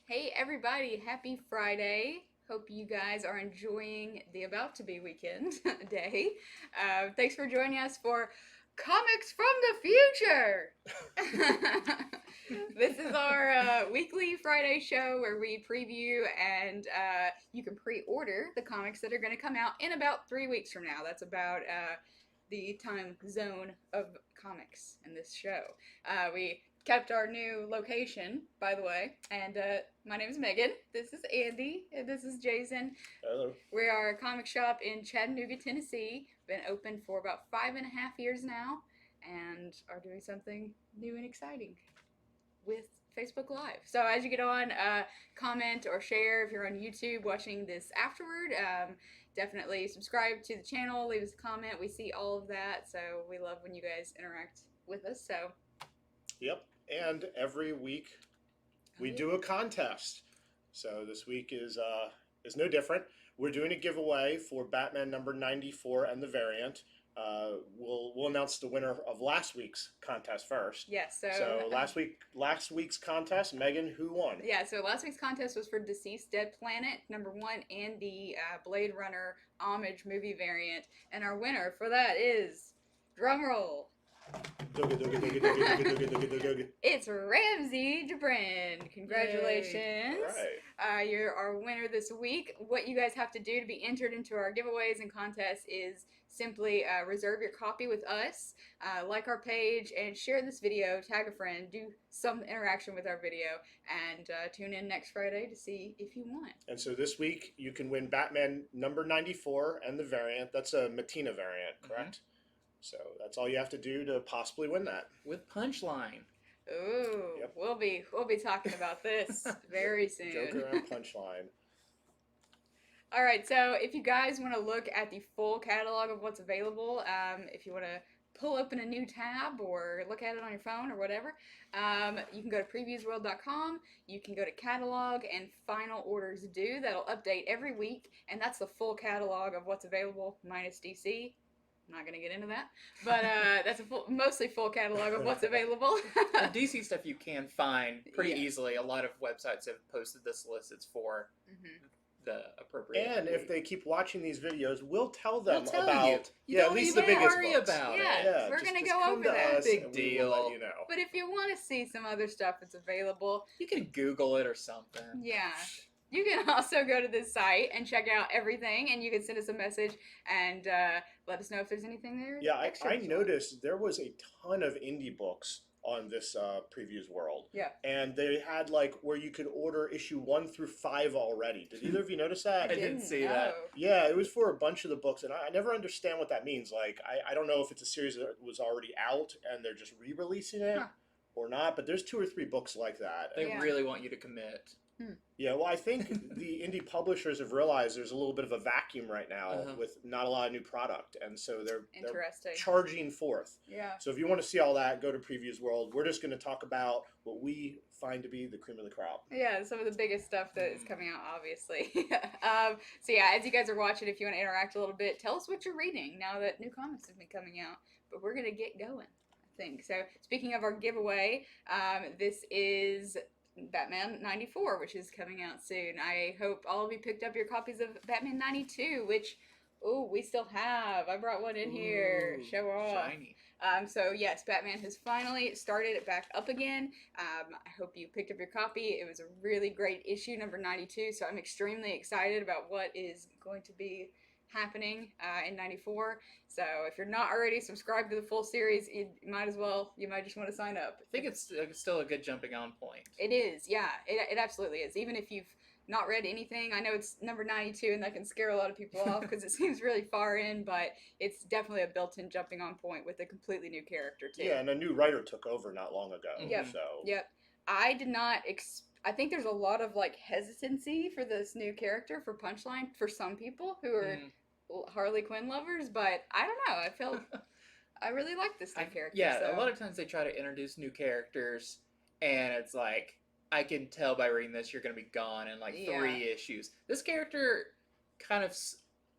Hey everybody, happy Friday. Hope you guys are enjoying the about to be weekend day. Thanks for joining us for Comics from the Future. This is our weekly Friday show where we preview and you can pre order the comics that are going to come out in about 3 weeks from now. That's about the time zone of comics in this show. We kept our new location, by the way. And my name is Megan. This is Andy. And this is Jason. Hello. We are a comic shop in Chattanooga, Tennessee. Been open for about 5.5 years now, and are doing something new and exciting with Facebook Live. So as you get on, comment or share if you're on YouTube watching this afterward. Definitely subscribe to the channel, leave us a comment. We see all of that, so we love when you guys interact with us. So Yep. And every week we do a contest. So this week is no different. We're doing a giveaway for Batman number 94 and the variant. We'll announce the winner of last week's contest first. Yes. So last week's contest, Megan, who won? Yeah. So last week's contest was for Deceased Dead Planet #1 and the Blade Runner homage movie variant, and our winner for that is drumroll. It's Ramsey Jabrin. Congratulations. All right. You're our winner this week. What you guys have to do to be entered into our giveaways and contests is simply reserve your copy with us, like our page, and share this video, tag a friend, do some interaction with our video, and tune in next Friday to see if you won. And so this week you can win Batman number 94 and the variant. That's a Matina variant, correct? Mm-hmm. So that's all you have to do to possibly win that. With Punchline. Ooh, yep. We'll be talking about this very soon. Joker and Punchline. All right, so if you guys want to look at the full catalog of what's available, if you want to pull open a new tab or look at it on your phone or whatever, you can go to previewsworld.com. You can go to catalog and final orders due. That'll update every week, and that's the full catalog of what's available minus DC. I'm not going to get into that, but that's a mostly full catalog of what's available. The DC stuff you can find pretty easily. A lot of websites have posted this list. It's for the appropriate. And if they keep watching these videos, we'll tell them tell about you at least the biggest worry books. about it. Yeah, we're going to go over that. Big deal. Let you know. But if you want to see some other stuff that's available, you can Google it or something. Yeah. You can also go to this site and check out everything, and you can send us a message and let us know if there's anything there. Yeah, I noticed there was a ton of indie books on this Previews World. Yeah. And they had like where you could order issue 1 through 5 already. Did either of you notice that? I didn't see that. Yeah, it was for a bunch of the books, and I never understand what that means. Like, I don't know if it's a series that was already out and they're just re-releasing it or not, but there's 2 or 3 books like that. They really want you to commit. Yeah, well, I think the indie publishers have realized there's a little bit of a vacuum right now with not a lot of new product, and so they're charging forth. Yeah. So if you want to see all that, go to Previews World. We're just going to talk about what we find to be the cream of the crop. Yeah, some of the biggest stuff that is coming out, obviously. So yeah, as you guys are watching, if you want to interact a little bit, tell us what you're reading now that new comics have been coming out. But we're going to get going, I think. So speaking of our giveaway, this is Batman 94, which is coming out soon. I hope all of you picked up your copies of Batman 92, which, we still have. I brought one in here. Show off. Shiny. So yes, Batman has finally started it back up again. I hope you picked up your copy. It was a really great issue, number 92, so I'm extremely excited about what is going to be happening in 94. So if you're not already subscribed to the full series, you might just want to sign up. I think it's still a good jumping on point. It is, yeah, it absolutely is. Even if you've not read anything, I know it's number 92 and that can scare a lot of people off because it seems really far in, but it's definitely a built-in jumping on point with a completely new character too. Yeah, and a new writer took over not long ago. Yep. I did not I think there's a lot of like hesitancy for this new character for Punchline for some people who are Harley Quinn lovers, but I don't know. I really like this new character. Yeah, so. A lot of times they try to introduce new characters, and it's like, I can tell by reading this you're going to be gone in like 3 issues. This character kind of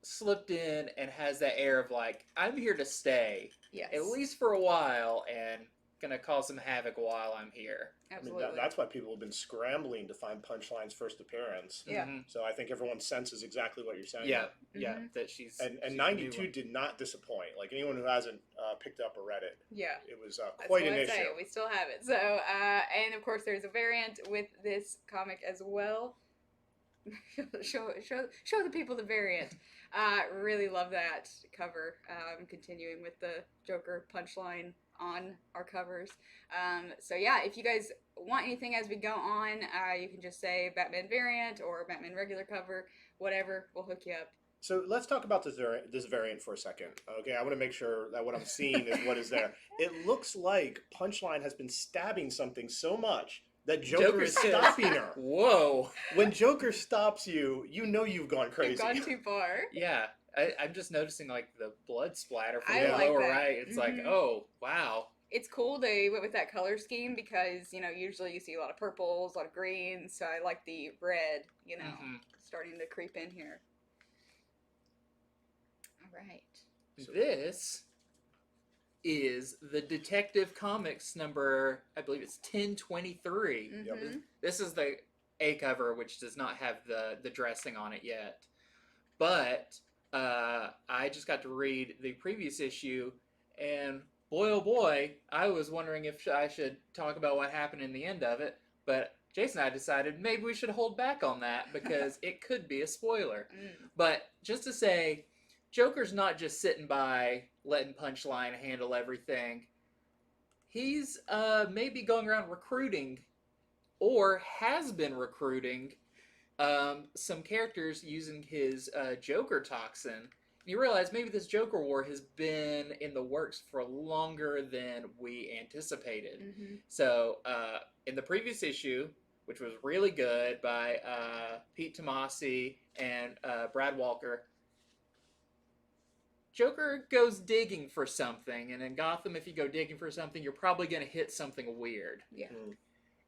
slipped in and has that air of like, I'm here to stay, at least for a while, and gonna cause some havoc while I'm here. Absolutely. I mean, that's why people have been scrambling to find Punchline's first appearance. Yeah. Mhm. So I think everyone senses exactly what you're saying. Yeah, yeah, Mhm. that she's And she's 92 new. did not disappoint. Like anyone who hasn't picked up or read it, Yeah. it was That's quite what an I issue. say. We still have it. So, and of course, there's a variant with this comic as well. show the people the variant. Really love that cover. Continuing with the Joker punchline on our covers. So yeah, if you guys want anything as we go on, you can just say Batman variant or Batman regular cover, whatever. We'll hook you up. So let's talk about this variant for a second. Okay, I want to make sure that what I'm seeing is what is there. It looks like Punchline has been stabbing something so much that Joker is Joker's stopping her. Whoa. When Joker stops you, you know you've gone crazy. You've gone too far. Yeah, I'm just noticing like the blood splatter from I the like lower that. right. It's like, Mhm. oh wow. It's cool they went with that color scheme because, usually you see a lot of purples, a lot of greens, so I like the red, Mhm. starting to creep in here. All right. This is the Detective Comics number, I believe it's 1023. Mm-hmm. This is the A cover, which does not have the dressing on it yet. But I just got to read the previous issue, and boy oh boy, I was wondering if I should talk about what happened in the end of it. But Jason and I decided maybe we should hold back on that because it could be a spoiler. But just to say, Joker's not just sitting by letting Punchline handle everything. He's maybe going around recruiting, or has been recruiting, some characters using his Joker toxin. You realize maybe this Joker War has been in the works for longer than we anticipated. Mm-hmm. So, in the previous issue, which was really good by Pete Tomasi and Brad Walker, Joker goes digging for something, and in Gotham, if you go digging for something, you're probably going to hit something weird. Yeah.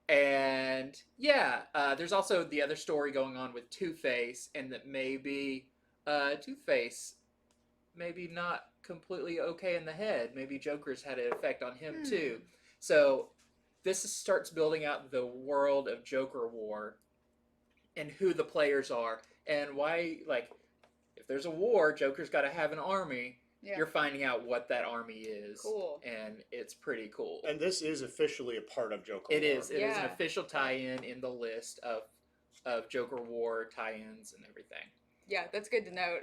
And yeah, there's also the other story going on with Two-Face, and that maybe Two-Face maybe not completely okay in the head. Maybe Joker's had an effect on him too. So this starts building out the world of Joker War and who the players are and why, like, if there's a war, Joker's got to have an army. Yeah. You're finding out what that army is. Cool. And it's pretty cool. And this is officially a part of Joker It War. is. It is an Yeah. official tie-in in the list of Joker War tie-ins and everything. Yeah, that's good to note.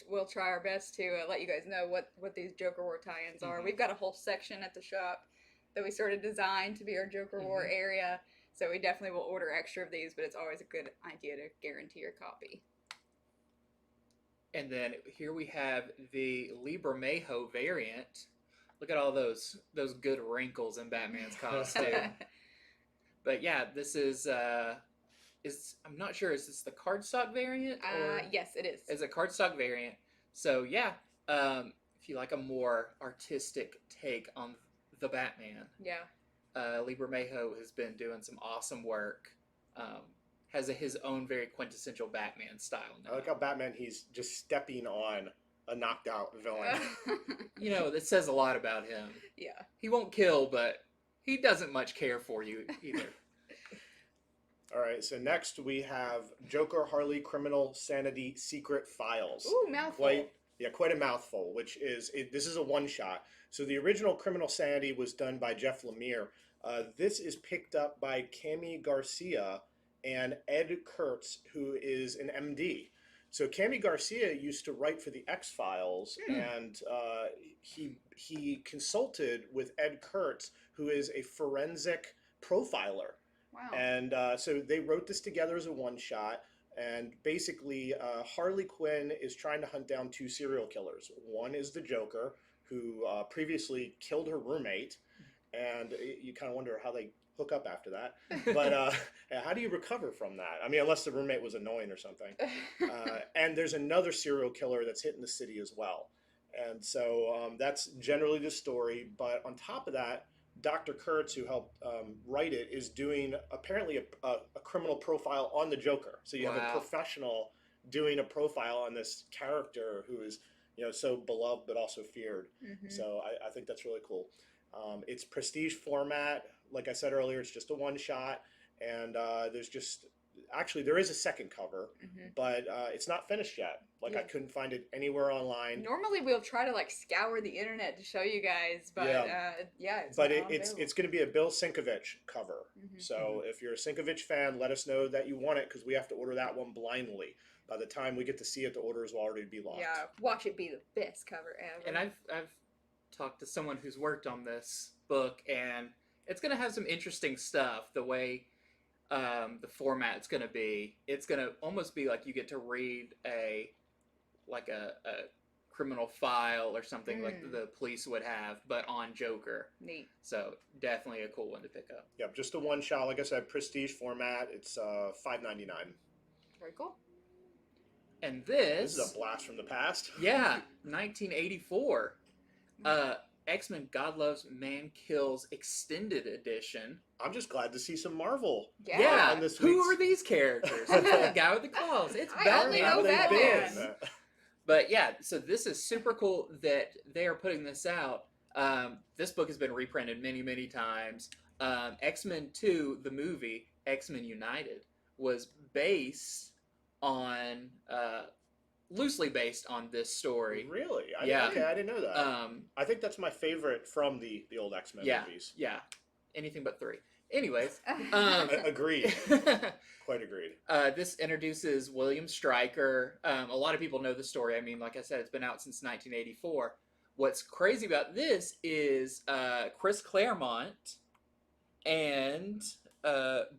We'll try our best to let you guys know what these Joker War tie-ins are. Mhm. We've got a whole section at the shop that we sort of designed to be our Joker War Mhm. area, so we definitely will order extra of these. But it's always a good idea to guarantee your copy. And then here we have the Libramejo variant. Look at all those good wrinkles in Batman's costume. But yeah, this is I'm not sure, is this the cardstock variant? Or Yes, it is. is a cardstock variant. So yeah, if you like a more artistic take on the Batman, Yeah. Libramejo has been doing some awesome work. Has his own very quintessential Batman style now. I like how Batman, he's just stepping on a knocked out villain. You know, that says a lot about him. Yeah. He won't kill, but he doesn't much care for you either. All right, so next we have Joker Harley Criminal Sanity Secret Files. Ooh, mouthful. Quite a mouthful, which is, this is a one-shot. So the original Criminal Sanity was done by Jeff Lemire. This is picked up by Cami Garcia and Ed Kurtz, who is an MD. So Cami Garcia used to write for the X-Files, and he consulted with Ed Kurtz, who is a forensic profiler. Wow. And so they wrote this together as a one-shot, and basically Harley Quinn is trying to hunt down two serial killers. One is the Joker, who previously killed her roommate, and you kind of wonder how they hook up after that. But how do you recover from that? I mean, unless the roommate was annoying or something. And there's another serial killer that's hitting the city as well. And so that's generally the story. But on top of that, Dr. Kurtz, who helped write it, is doing apparently a criminal profile on the Joker. So you have a professional doing a profile on this character who is, so beloved but also feared. Mm-hmm. So I think that's really cool. It's prestige format. Like I said earlier, it's just a one shot, and there is a second cover, but it's not finished yet. Like I couldn't find it anywhere online. Normally we'll try to like scour the internet to show you guys, but it's going to be a Bill Sinkovich cover. So if you're a Sinkovich fan, let us know that you want it, because we have to order that one blindly. By the time we get to see it, the orders will already be locked. Yeah, watch it be the best cover ever. And I've talked to someone who's worked on this book, and it's going to have some interesting stuff. The way the format's going to be, it's going to almost be like you get to read a criminal file or something like the police would have, but on Joker. Neat. So definitely a cool one to pick up. Yep, just a one shot. Like I said, prestige format. It's $5.99. Very cool. And this is a blast from the past. Yeah, 1984. X-Men God Loves Man Kills Extended Edition. I'm just glad to see some Marvel. Yeah. On this Who are these characters? The guy with the claws. It's Batman. I only know Batman. But yeah, so this is super cool that they are putting this out. This book has been reprinted many, many times. X-Men 2, the movie, X-Men United, was based on loosely based on this story. Really? I didn't know that. I think that's my favorite from the old X-Men movies. Yeah, anything but 3. Anyways, agreed. Quite agreed. This introduces William Stryker. A lot of people know the story. I mean, like I said, it's been out since 1984. What's crazy about this is Chris Claremont and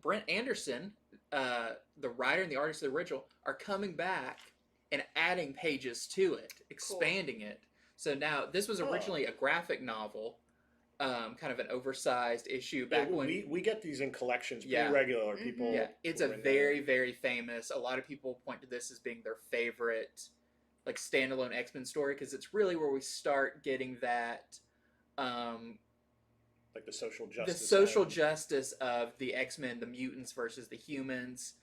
Brent Anderson, the writer and the artist of the original, are coming back and adding pages to it, expanding it. So now, this was originally a graphic novel, kind of an oversized issue back when... We get these in collections pretty regular. People. Yeah, it's a very, very famous... A lot of people point to this as being their favorite, like, standalone X-Men story, because it's really where we start getting that... like the social justice. The social justice of the X-Men, the mutants versus the humans,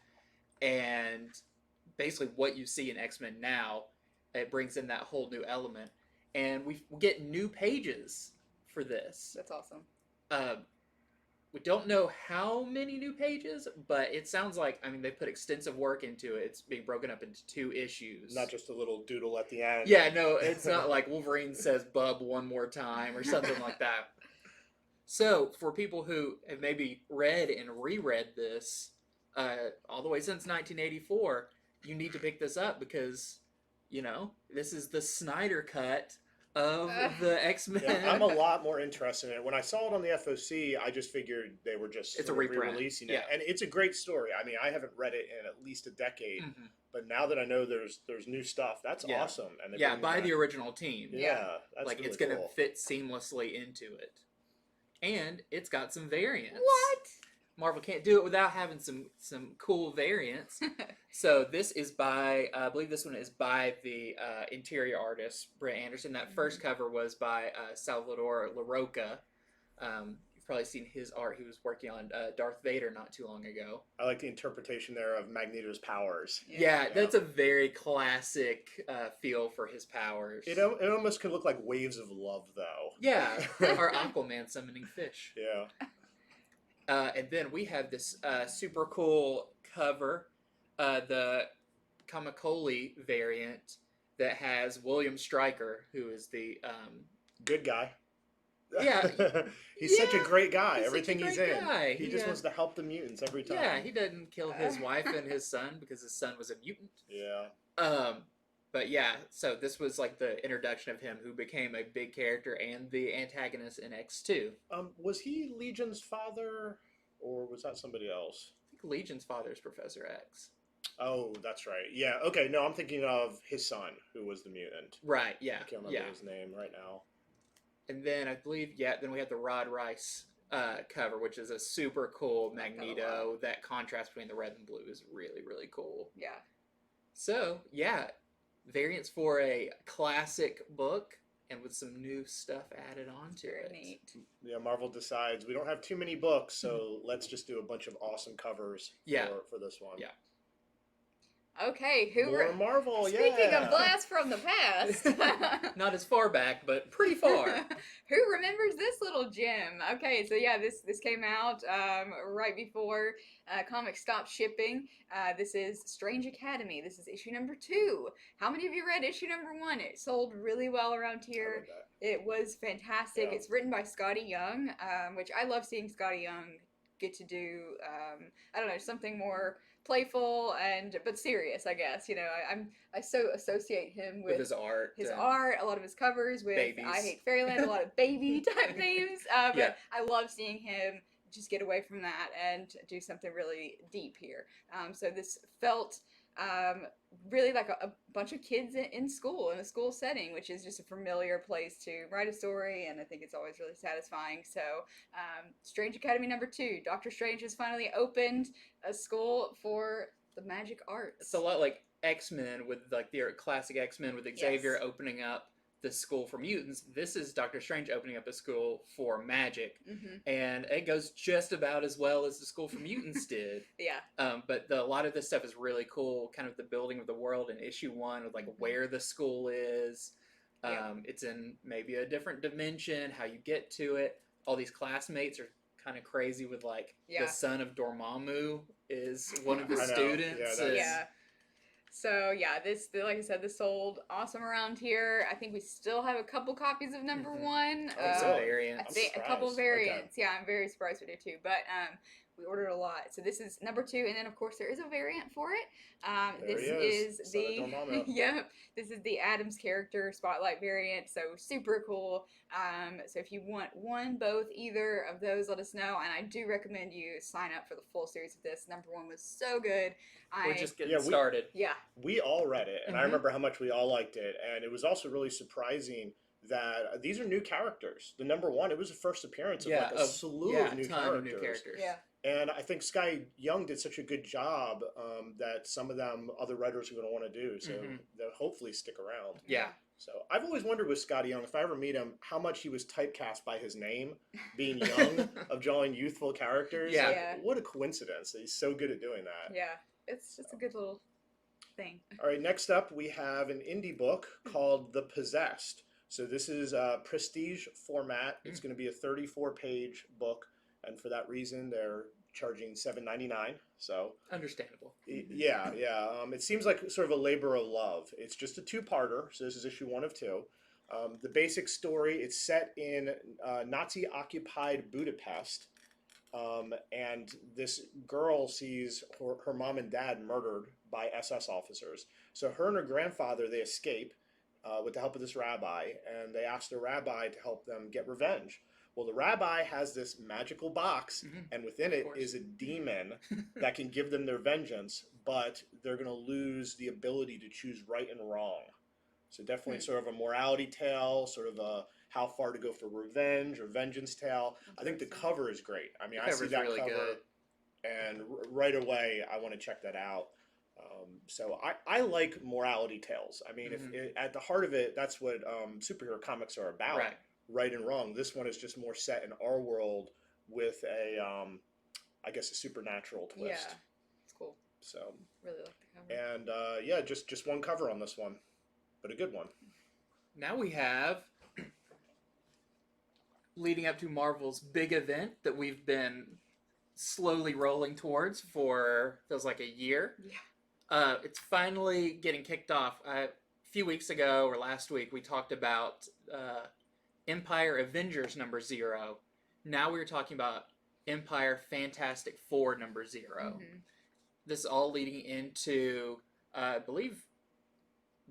and basically what you see in X-Men now. It brings in that whole new element, and we get new pages for this. That's awesome. We don't know how many new pages, but it sounds like, I mean, they put extensive work into it. It's being broken up into 2 issues. Not just a little doodle at the end. Yeah, no, it's not like Wolverine says bub one more time or something like that. So, for people who have maybe read and reread this all the way since 1984, you need to pick this up because, you know, this is the Snyder cut of the X-Men. Yeah, I'm a lot more interested in it. When I saw it on the FOC, I just figured they were just re-releasing it. And it's a great story. I mean, I haven't read it in at least a decade, but now that I know there's new stuff, that's awesome. And by the original team. Yeah, that's like really it's going to cool. fit seamlessly into it. And it's got some variants. What? Marvel can't do it without having some cool variants. So this is by, I believe this one is by the interior artist, Brent Anderson. That first cover was by Salvador Larroca. You've probably seen his art. He was working on Darth Vader not too long ago. I like the interpretation there of Magneto's powers. Yeah, that's a very classic feel for his powers. It almost could look like waves of love, though. Yeah, or Aquaman summoning fish. Yeah. And then we have this super cool cover, the Kamikoli variant that has William Stryker, who is the... good guy. Yeah. He's such a great guy. He's Everything such a he's great in. guy. He just wants to help the mutants every time. Yeah, he doesn't kill his wife and his son because his son was a mutant. Yeah. But yeah, so this was like the introduction of him, who became a big character and the antagonist in X2. Was he Legion's father, or was that somebody else? I think Legion's father is Professor X. Oh, that's right. Yeah, okay, no, I'm thinking of his son, who was the mutant. Right, yeah. I can't remember his name right now. And then I believe, then we have the Rod Rice cover, which is a super cool Magneto. That contrast between the red and blue is really, really cool. Yeah. So, yeah, variants for a classic book and with some new stuff added onto it. Neat. Yeah, Marvel decides we don't have too many books, so let's just do a bunch of awesome covers for this one. Yeah. Okay, who More Marvel, Speaking yeah. of blast from the past. Not as far back, but pretty far. Who remembers this little gem? Okay, so yeah, this came out right before comics stopped shipping. This is Strange Academy. This is issue number 2. How many of you read issue number 1? It sold really well around I here. read that. It was fantastic. Yeah. It's written by Scotty Young, which I love seeing Scotty Young get to do. I don't know, something more playful and but serious. I guess I so associate him With with his art. his and art, a lot of his covers with babies. I Hate Fairyland, a lot of baby type themes. But Yeah. I love seeing him just get away from that and do something really deep here. So this felt really like a bunch of kids in school, in a school setting, which is just a familiar place to write a story, and I think it's always really satisfying. So, Strange Academy number 2, Doctor Strange has finally opened a school for the magic arts. It's a lot like X-Men with like the classic X-Men with Xavier Yes. opening up the school for mutants. This is Doctor Strange opening up a school for magic, and it goes just about as well as the school for mutants did. Yeah. But a lot of this stuff is really cool. Kind of the building of the world in issue 1 with like where the school is. It's in maybe a different dimension. How you get to it. All these classmates are kind of crazy with like the son of Dormammu is one of the I know. students. Yeah. So yeah, like I said, this sold awesome around here. I think we still have a couple copies of number 1. Some I variants. think a couple surprised. variants. Okay. Yeah, I'm very surprised we do too. But we ordered a lot. So this is number 2, and then of course there is a variant for it. There This he is Son of Dormammu. yep. This is the Adams character spotlight variant. So super cool. So if you want one, both, either of those, let us know. And I do recommend you sign up for the full series of this. Number 1 was so good. We're just getting started. Yeah. We all read it, and I remember how much we all liked it. And it was also really surprising that these are new characters. The number 1, it was the first appearance of like a slew of new characters. Yeah. And I think Sky Young did such a good job that some of them other writers are going to want to do. So they'll hopefully stick around. Yeah. So I've always wondered with Scotty Young, if I ever meet him, how much he was typecast by his name, being young, of drawing youthful characters. Yeah. Like, what a coincidence that he's so good at doing that. Yeah. It's just a good little thing. All right, next up we have an indie book called The Possessed. So this is a prestige format. It's going to be a 34-page book, and for that reason they're charging $7.99. So understandable. Yeah. It seems like sort of a labor of love. It's just a 2-parter, so this is issue 1 of 2. The basic story, it's set in Nazi-occupied Budapest. And this girl sees her mom and dad murdered by SS officers. So her and her grandfather, they escape with the help of this rabbi, and they ask the rabbi to help them get revenge. Well, the rabbi has this magical box, and within it is a demon that can give them their vengeance, but they're going to lose the ability to choose right and wrong. So definitely sort of a morality tale, sort of a how far to go for revenge or vengeance tale. I think the cover is great. I mean, I see that really cover, good. And right away I want to check that out. So I like morality tales. I mean, at the heart of it, that's what superhero comics are about. Right and wrong. This one is just more set in our world with a, I guess, a supernatural twist. Yeah, it's cool. So really like the cover. And just one cover on this one, but a good one. Now we have, leading up to Marvel's big event that we've been slowly rolling towards for feels like a year. Yeah. It's finally getting kicked off. A few weeks ago or last week we talked about Empire Avengers number 0. Now we're talking about Empire Fantastic Four number 0. This is all leading into, I believe,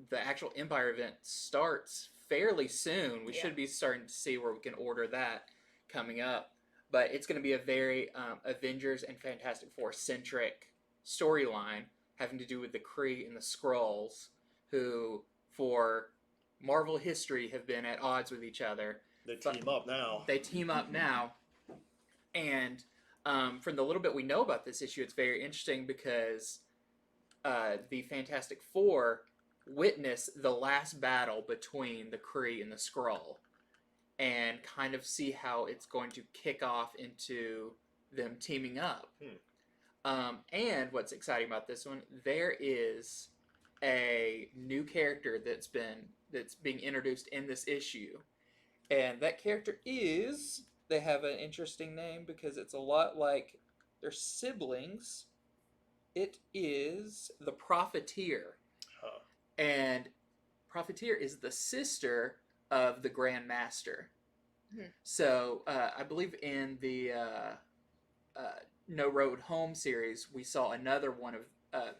the actual Empire event starts fairly soon. We should be starting to see where we can order that coming up. But it's going to be a very Avengers and Fantastic Four centric storyline having to do with the Kree and the Skrulls, who for Marvel history have been at odds with each other. They team up now. They team up now. And from the little bit we know about this issue, it's very interesting because the Fantastic Four witness the last battle between the Kree and the Skrull and kind of see how it's going to kick off into them teaming up. And what's exciting about this one, there is a new character that's being introduced in this issue, and that character is, they have an interesting name because it's a lot like their siblings. It is the Profiteer, Huh. and Profiteer is the sister of the Grand Master. Hmm. So I believe in the No Road Home series, we saw another one of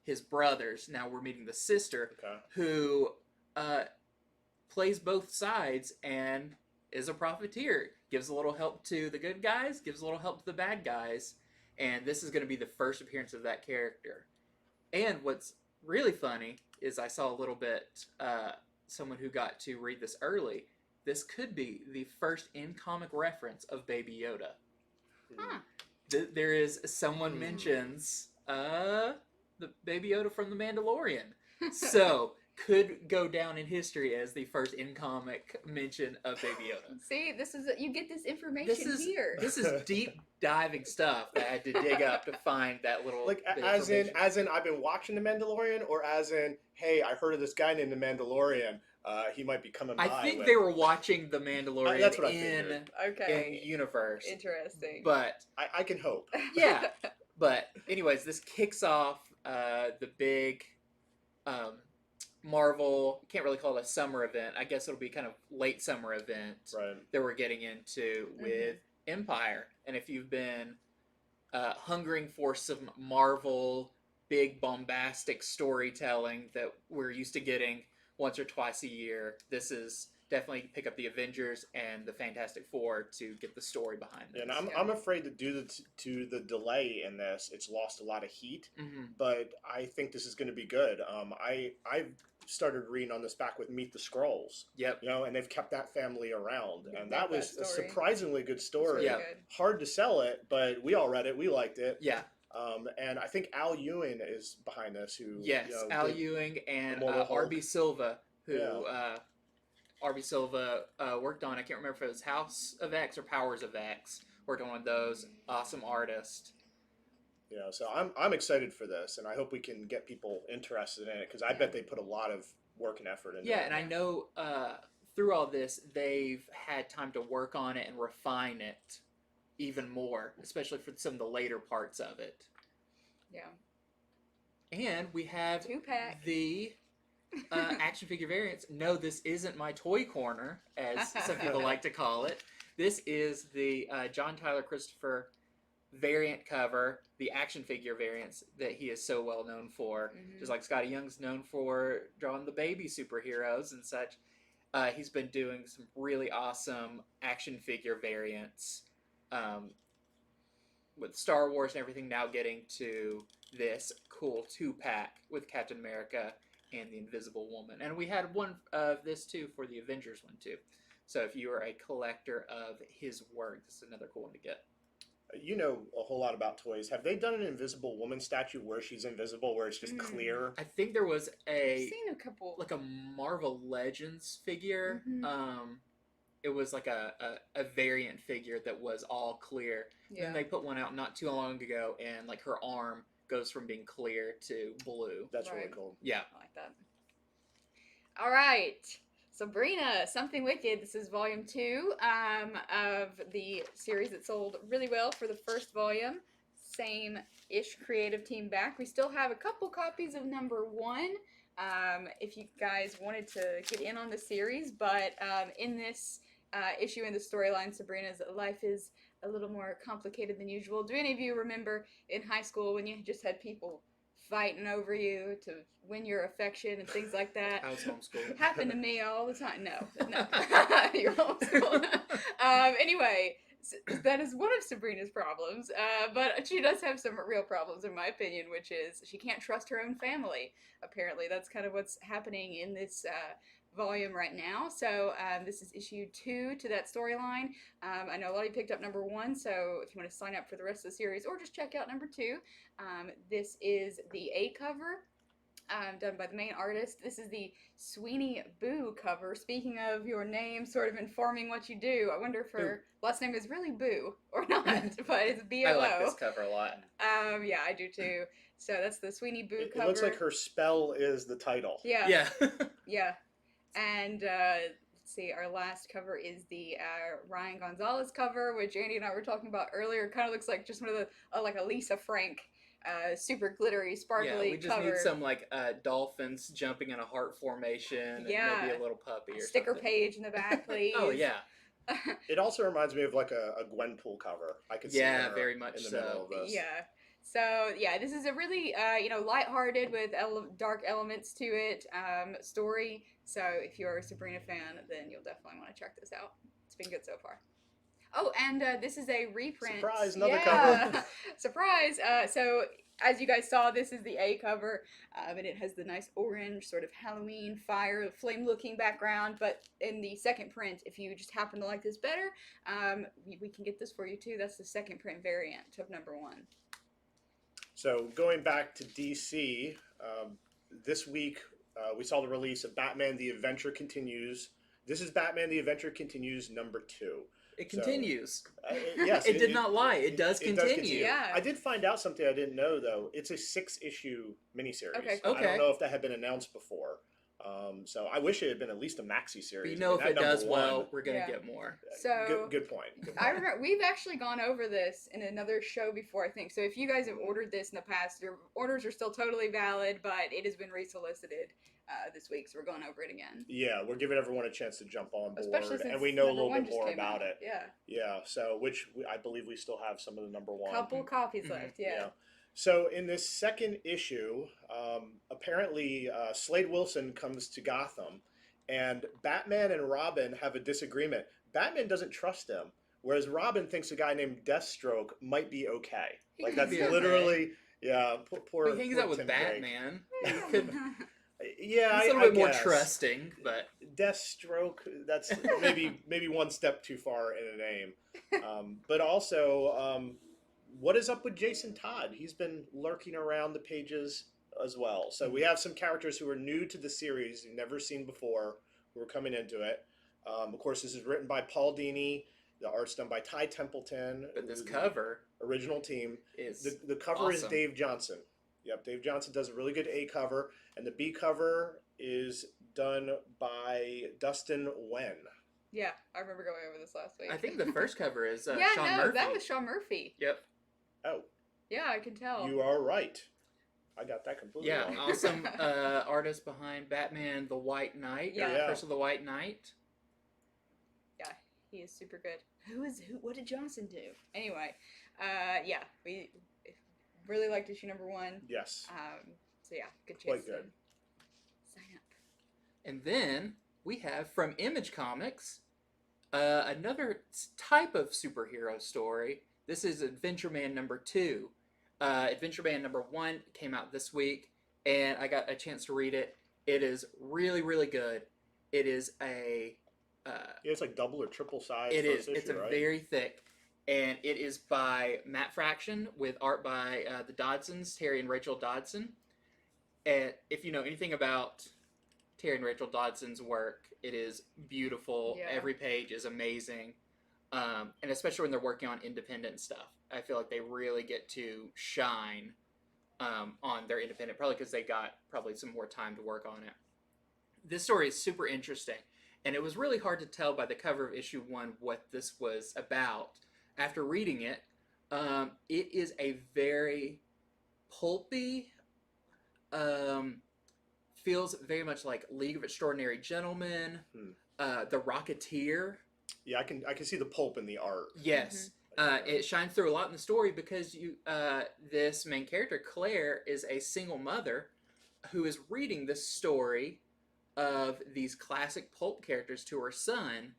his brothers. Now we're meeting the sister, Okay. who plays both sides and is a profiteer. Gives a little help to the good guys, gives a little help to the bad guys, and this is going to be the first appearance of that character. And what's really funny is I saw a little bit, someone who got to read this early. This could be the first in-comic reference of Baby Yoda. Huh. There is someone mentions the Baby Yoda from The Mandalorian. So could go down in history as the first in-comic mention of Baby Yoda. See, you get this information here. This is deep diving stuff that I had to dig up to find that little Like bit as in information. I've been watching The Mandalorian, or as in, hey, I heard of this guy named The Mandalorian. He might be coming by. I think with... they were watching The Mandalorian That's what I in figured. Okay. universe. Interesting. But I can hope. yeah. But anyways, this kicks off the big Marvel, can't really call it a summer event. I guess it'll be kind of late summer event Right. that we're getting into with Empire. And if you've been hungering for some Marvel big bombastic storytelling that we're used to getting once or twice a year, this is definitely pick up the Avengers and the Fantastic Four to get the story behind this. And I'm afraid that due to the delay in this, it's lost a lot of heat. Mm-hmm. But I think this is going to be good. I started reading on this back with Meet the Skrulls. Yep. You know, and they've kept that family around, and Love that was that a story. surprisingly good story. Really Yeah. good. Hard to sell it, but we all read it. We liked it. Yeah. And I think Al Ewing is behind this. Who Yes, you know, Al did Ewing and Immortal Hulk. R.B. Silva, who Yeah. R.B. Silva worked on. I can't remember if it was House of X or Powers of X. Worked on one of those. Awesome artist. Yeah, so I'm excited for this, and I hope we can get people interested in it because I bet they put a lot of work and effort into it. Yeah, and I know through all this, they've had time to work on it and refine it even more, especially for some of the later parts of it. Yeah. And we have 2-pack. the action figure variants. No, this isn't my toy corner, as some people like to call it. This is the John Tyler Christopher variant cover, the action figure variants that he is so well known for. Mhm. Just like Scotty Young's known for drawing the baby superheroes and such. He's been doing some really awesome action figure variants with Star Wars and everything, now getting to this cool 2-pack with Captain America and the Invisible Woman. And we had one of this too for the Avengers one too. So if you are a collector of his work, this is another cool one to get. You know a whole lot about toys. Have they done an Invisible Woman statue where she's invisible, where it's just clear? I think there was I've a seen a couple. like a Marvel Legends figure. Mhm. It was like a variant figure that was all clear. Yeah. And they put one out not too long ago, and like her arm goes from being clear to blue. That's really Right. cool. Yeah. I like that. All right. Sabrina, Something Wicked. This is volume 2 of the series that sold really well for the first volume. Same-ish creative team back. We still have a couple copies of number 1 if you guys wanted to get in on the series. But in this issue in the storyline, Sabrina's life is a little more complicated than usual. Do any of you remember in high school when you just had people fighting over you to win your affection and things like that? I was homeschooled. Happened to me all the time. No. You're homeschooled. Anyway, that is one of Sabrina's problems, but she does have some real problems, in my opinion, which is she can't trust her own family. Apparently, that's kind of what's happening in this volume right now. So this is issue 2 to that storyline. I know a lot of you picked up number 1, so if you want to sign up for the rest of the series or just check out number 2, this is the A cover. done by the main artist. This is the Sweeney Boo cover. Speaking of your name sort of informing what you do, I wonder if her last name is really Boo or not, but it's B-O-O. I like this cover a lot. Yeah, I do too. So that's the Sweeney Boo It cover. looks like her spell is the title. Yeah. Yeah. Yeah. And let's see, our last cover is the Ryan Gonzalez cover, which Andy and I were talking about earlier. Kind of looks like just one of the, like a Lisa Frank, super glittery, sparkly Yeah, we just cover. need some like dolphins jumping in a heart formation, Yeah. and maybe a little puppy or sticker something. page in the back, please. Oh yeah. It also reminds me of like a Gwenpool cover. I could see her very much in the so. middle of this. Yeah. So yeah, this is a really lighthearted with dark elements to it story. So if you're a Sabrina fan, then you'll definitely want to check this out. It's been good so far. Oh, and this is a reprint. Surprise, another cover. Surprise! So as you guys saw, this is the A cover, and it has the nice orange sort of Halloween fire flame looking background. But in the second print, if you just happen to like this better, we can get this for you too. That's the second print variant of number 1. So going back to DC, this week we saw the release of Batman: The Adventure Continues. This is Batman: The Adventure Continues number 2. It continues. Yes, it did not lie. It does continue. Yeah. I did find out something I didn't know though. It's a 6-issue miniseries. Okay. I don't know if that had been announced before. So I wish it had been at least a maxi series. But you know, if it does well, we're gonna Yeah. get more. So good point. Good I point. remember we've actually gone over this in another show before, I think. So if you guys have ordered this in the past, your orders are still totally valid, but it has been resolicited this week, so we're going over it again. Yeah, we're giving everyone a chance to jump on board, Especially since and we know a number little 1 bit just more came about out. it. Yeah. Yeah, so I believe we still have some of the number 1. Couple copies Mhm. left, yeah. So in this second issue, apparently Slade Wilson comes to Gotham, and Batman and Robin have a disagreement. Batman doesn't trust him, whereas Robin thinks a guy named Deathstroke might be okay. He Like could that's be okay. literally, yeah. Poor. He hangs poor out with Tim Drake. Batman. He could, Yeah, he's a I little bit more guess. trusting, but Deathstroke. That's maybe one step too far in a name. But also, what is up with Jason Todd? He's been lurking around the pages as well. So we have some characters who are new to the series, you've never seen before, who are coming into it. Of course, this is written by Paul Dini. The art's done by Ty Templeton. but this who's the cover original team. is The cover is awesome. Dave Johnson. Yep, Dave Johnson does a really good A cover, and the B cover is done by Dustin Wen. Yeah, I remember going over this last week. I think the first cover is yeah, Sean no, Murphy. that was Sean Murphy. Yep. Oh, Yeah, I can tell. you are right. I got that completely Yeah, wrong. awesome artist behind Batman: The White Knight. Yeah. Or Yeah. Curse of the White Knight. Yeah, he is super good. Who? What did Johnson do? Anyway, yeah, we really liked issue number 1. Yes. So yeah, good chance Quite to good. sign up. And then we have from Image Comics another type of superhero story. This is Adventure Man number 2. Adventure Man number 1 came out this week, and I got a chance to read it. It is really, really good. It is a Yeah, it's like double or triple size. it is. first It's issue, a right? very thick, and it is by Matt Fraction with art by the Dodsons, Terry and Rachel Dodson. And if you know anything about Terry and Rachel Dodson's work, it is beautiful. Yeah. Every page is amazing, and especially when they're working on independent stuff, I feel like they really get to shine on their independent. Probably because they got probably some more time to work on it. This story is super interesting. And it was really hard to tell by the cover of issue 1 what this was about. After reading it, it is a very pulpy, feels very much like League of Extraordinary Gentlemen, The Rocketeer. Yeah, I can see the pulp in the art. Yes. It shines through a lot in the story because this main character, Claire, is a single mother who is reading this story of these classic pulp characters to her son,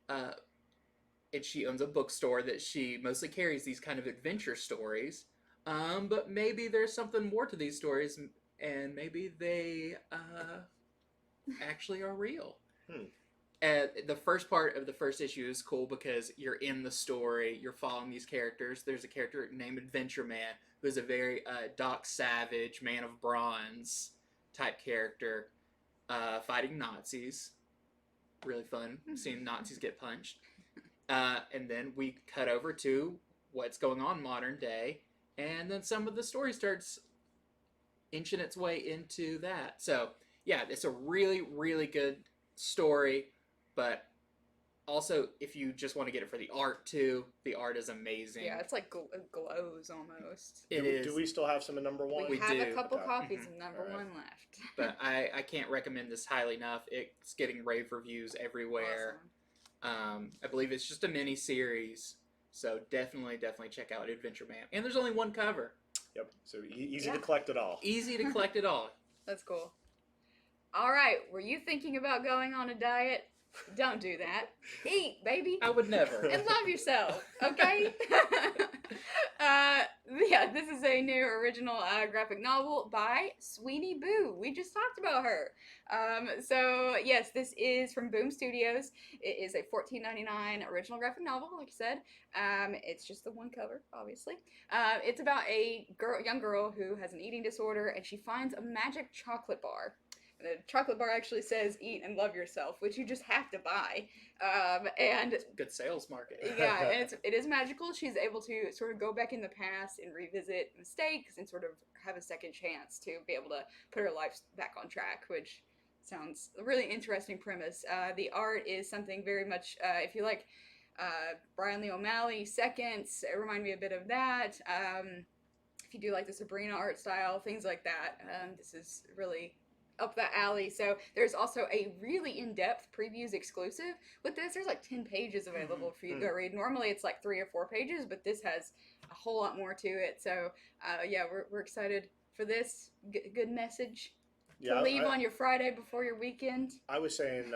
and she owns a bookstore that she mostly carries these kind of adventure stories, but maybe there's something more to these stories, and maybe they actually are real. The first part of the first issue is cool because you're in the story, you're following these characters. There's a character named Adventure Man who's a very Doc Savage, man of bronze, type character fighting Nazis. Really fun seeing Nazis get punched. And then we cut over to what's going on modern day, and then some of the story starts inching its way into that. So yeah, it's a really, really good story, but also if you just want to get it for the art too, the art is amazing. Yeah, it's like glows almost. Do we still have some in number one? We have do. a couple Okay. copies Mhm. of number All right. one left. But I can't recommend this highly enough. It's getting rave reviews everywhere. Awesome. I believe it's just a mini series, so definitely check out Adventure Man. And there's only one cover. Yep. So easy Yeah. to collect it all. Easy to collect it all. That's cool. All right, were you thinking about going on a diet? Don't do that. Eat, baby. I would never. And love yourself, okay? Yeah, this is a new original graphic novel by Sweeney Boo. We just talked about her. So, yes, this is from Boom Studios. It is a $14.99 original graphic novel, like I said. It's just the one cover, obviously. It's about a young girl who has an eating disorder, and she finds a magic chocolate bar. The chocolate bar actually says "Eat and love yourself," which you just have to buy. And Good sales marketing. yeah, and it is magical. She's able to sort of go back in the past and revisit mistakes and sort of have a second chance to be able to put her life back on track, which sounds a really interesting premise. The art is something very much, if you like Brian Lee O'Malley seconds, it reminded me a bit of that. If you do like the Sabrina art style, things like that, this is really up the alley. So there's also a really in-depth previews exclusive with this. There's like 10 pages available for you to go read. Normally it's like 3 or 4 pages, but this has a whole lot more to it. So yeah, we're excited for this. Good message to leave on your Friday before your weekend. I was saying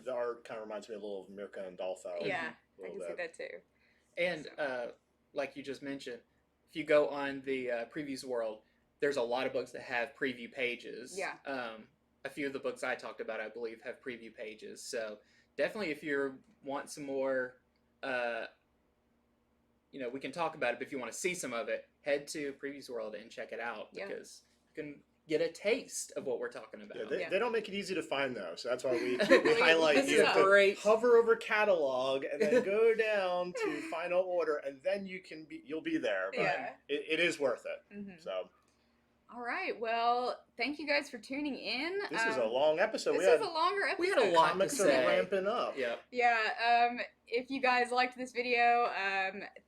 the art kind of reminds me a little of Mirka and Dolpho. Yeah, a I can little see bit. that too. And So. like you just mentioned, if you go on the previews world, there's a lot of books that have preview pages. Yeah. A few of the books I talked about, I believe, have preview pages. So definitely, if you want some more, we can talk about it. But if you want to see some of it, head to Previews World and check it out because you can get a taste of what we're talking about. Yeah, they don't make it easy to find though, so that's why we highlight This you is have to great. hover over catalog and then go down to final order, and then you'll be there. But Yeah. it is worth it. Mm-hmm. So. All right. Well, thank you guys for tuning in. This is a long episode. This is a longer episode. We had a lot Comics to are say. ramping up. Yeah. Yeah. If you guys liked this video,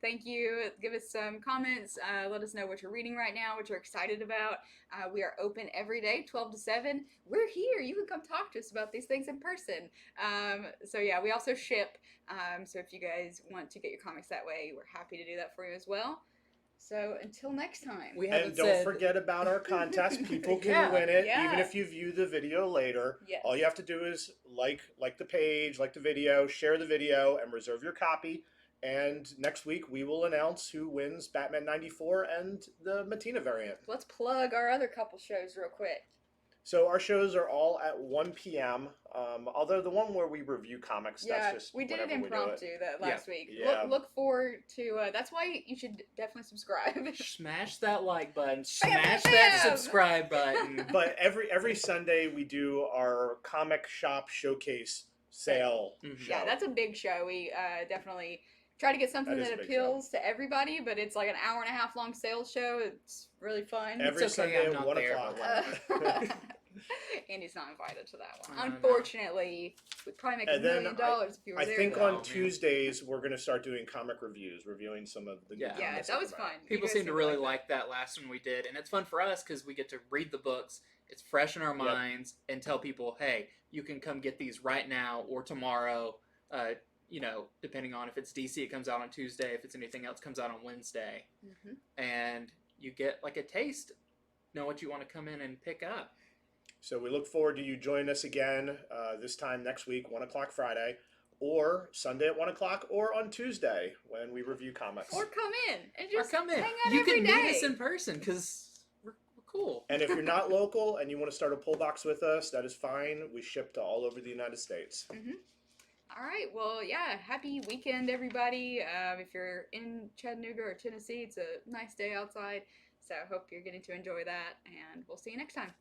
thank you. Give us some comments. Let us know what you're reading right now, what you're excited about. We are open every day, 12 to 7. We're here. You can come talk to us about these things in person. So yeah, we also ship. So if you guys want to get your comics that way, we're happy to do that for you as well. So until next time. And don't forget about our contest. People can win it, even if you view the video later. Yes. All you have to do is like the page, like the video, share the video, and reserve your copy. And next week we will announce who wins Batman 94 and the Matina variant. Let's plug our other couple shows real quick. So our shows are all at 1 p.m. Although the one where we review comics, that's just we did it whenever we do impromptu it. that last week. Yeah. Look forward to. That's why you should definitely subscribe. Smash that like button. Bam, Smash bam, that bam. subscribe button. But every Sunday we do our comic shop showcase sale Mhm. show. Yeah, that's a big show. We definitely try to get something That is that a big appeals to everybody, but it's like an hour and a half long sales show. It's really fun. Every It's okay, Sunday I'm at not 1 there, o'clock. Andy's not invited to that one. I know. Unfortunately, we'd probably make $1 And then million if you were I there. think though. on man. Tuesdays we're going to start doing comic reviews, reviewing some of the new Yeah. Yeah, comics that was come out. fun. People You guys seem to really that. like that last one we did, and it's fun for us because we get to read the books. It's fresh in our minds, and tell people, hey, you can come get these right now or tomorrow. Depending on if it's DC, it comes out on Tuesday. If it's anything else, it comes out on Wednesday. Mhm. And you get like a taste, know what you want to come in and pick up. So we look forward to you joining us again this time next week, 1 o'clock Friday, or Sunday at 1 o'clock, or on Tuesday when we review comics. Or come in and Or just come in. hang out You every can day. meet us in person because we're cool. And if you're not local and you want to start a pull box with us, that is fine. We ship to all over the United States. All right. Well, yeah. Happy weekend, everybody. If you're in Chattanooga or Tennessee, it's a nice day outside. So I hope you're getting to enjoy that, and we'll see you next time.